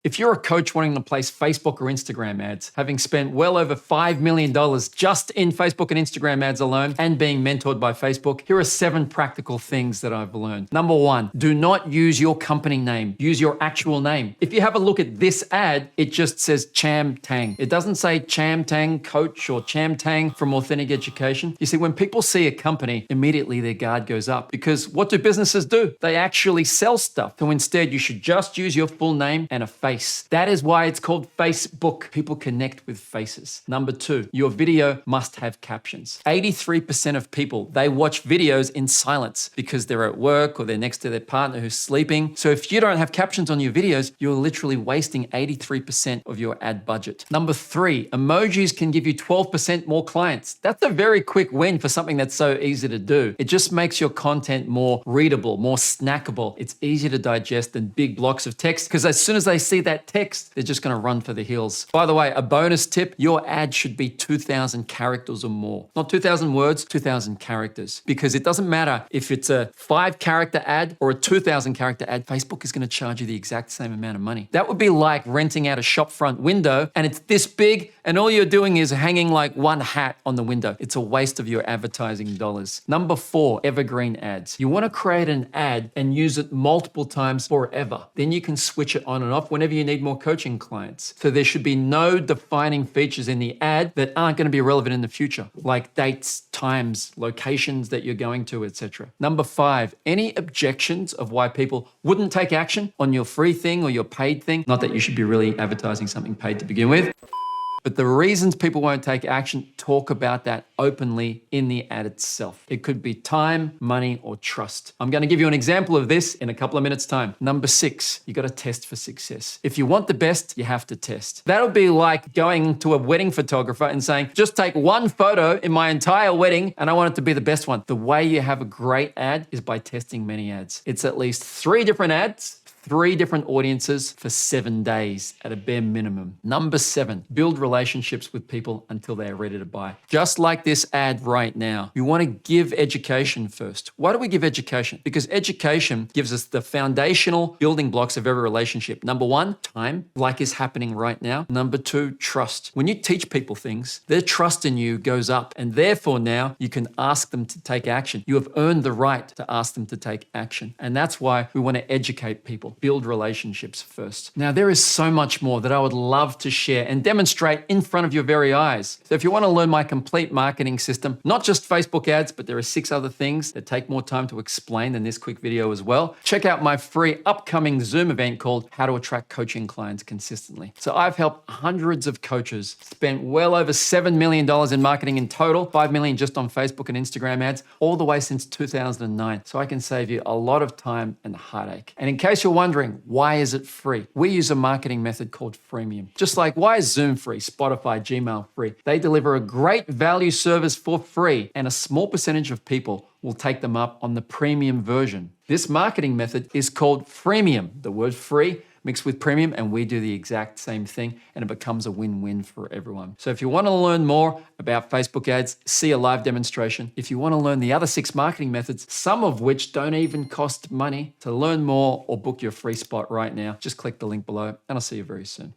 If you're a coach wanting to place Facebook or Instagram ads, having spent well over $5 million just in Facebook and Instagram ads alone and being mentored by Facebook, here are 7 practical things that I've learned. Number 1, do not use your company name. Use your actual name. If you have a look at this ad, it just says Cham Tang. It doesn't say Cham Tang Coach or Cham Tang from Authentic Education. You see, when people see a company, immediately their guard goes up because what do businesses do? They actually sell stuff. So instead, you should just use your full name and a face. That is why it's called Facebook. People connect with faces. Number 2, your video must have captions. 83% of people, they watch videos in silence because they're at work or they're next to their partner who's sleeping. So if you don't have captions on your videos, you're literally wasting 83% of your ad budget. Number 3, emojis can give you 12% more clients. That's a very quick win for something that's so easy to do. It just makes your content more readable, more snackable. It's easier to digest than big blocks of text because as soon as they see that text, they're just going to run for the hills. By the way, a bonus tip, your ad should be 2,000 characters or more. Not 2,000 words, 2,000 characters. Because it doesn't matter if it's a 5-character ad or a 2,000 character ad, Facebook is going to charge you the exact same amount of money. That would be like renting out a shop front window and it's this big and all you're doing is hanging like one hat on the window. It's a waste of your advertising dollars. Number 4, evergreen ads. You want to create an ad and use it multiple times forever. Then you can switch it on and off whenever you need more coaching clients. So there should be no defining features in the ad that aren't going to be relevant in the future, like dates, times, locations that you're going to, etc. Number 5, any objections of why people wouldn't take action on your free thing or your paid thing. Not that you should be really advertising something paid to begin with. But the reasons people won't take action, talk about that openly in the ad itself. It could be time, money, or trust. I'm going to give you an example of this in a couple of minutes' time. Number 6, you got to test for success. If you want the best, you have to test. That'll be like going to a wedding photographer and saying, just take one photo in my entire wedding and I want it to be the best one. The way you have a great ad is by testing many ads. It's at least 3 different ads, 3 different audiences for 7 days at a bare minimum. Number 7, build relationships with people until they are ready to buy. Just like this ad right now, you want to give education first. Why do we give education? Because education gives us the foundational building blocks of every relationship. Number 1, time, like is happening right now. Number 2, trust. When you teach people things, their trust in you goes up and therefore now you can ask them to take action. You have earned the right to ask them to take action. And that's why we want to educate people. Build relationships first. Now, there is so much more that I would love to share and demonstrate in front of your very eyes. So if you want to learn my complete marketing system, not just Facebook ads, but there are 6 other things that take more time to explain than this quick video as well, check out my free upcoming Zoom event called How to Attract Coaching Clients Consistently. So I've helped hundreds of coaches, spent well over $7 million in marketing in total, $5 million just on Facebook and Instagram ads, all the way since 2009. So I can save you a lot of time and heartache. And in case you're wondering, why is it free? We use a marketing method called freemium. Just like, why is Zoom free, Spotify, Gmail free? They deliver a great value service for free, and a small percentage of people will take them up on the premium version. This marketing method is called freemium. The word free mixed with premium, and we do the exact same thing, and it becomes a win-win for everyone. So if you want to learn more about Facebook ads, see a live demonstration. If you want to learn the other 6 marketing methods, some of which don't even cost money, to learn more or book your free spot right now, just click the link below, and I'll see you very soon.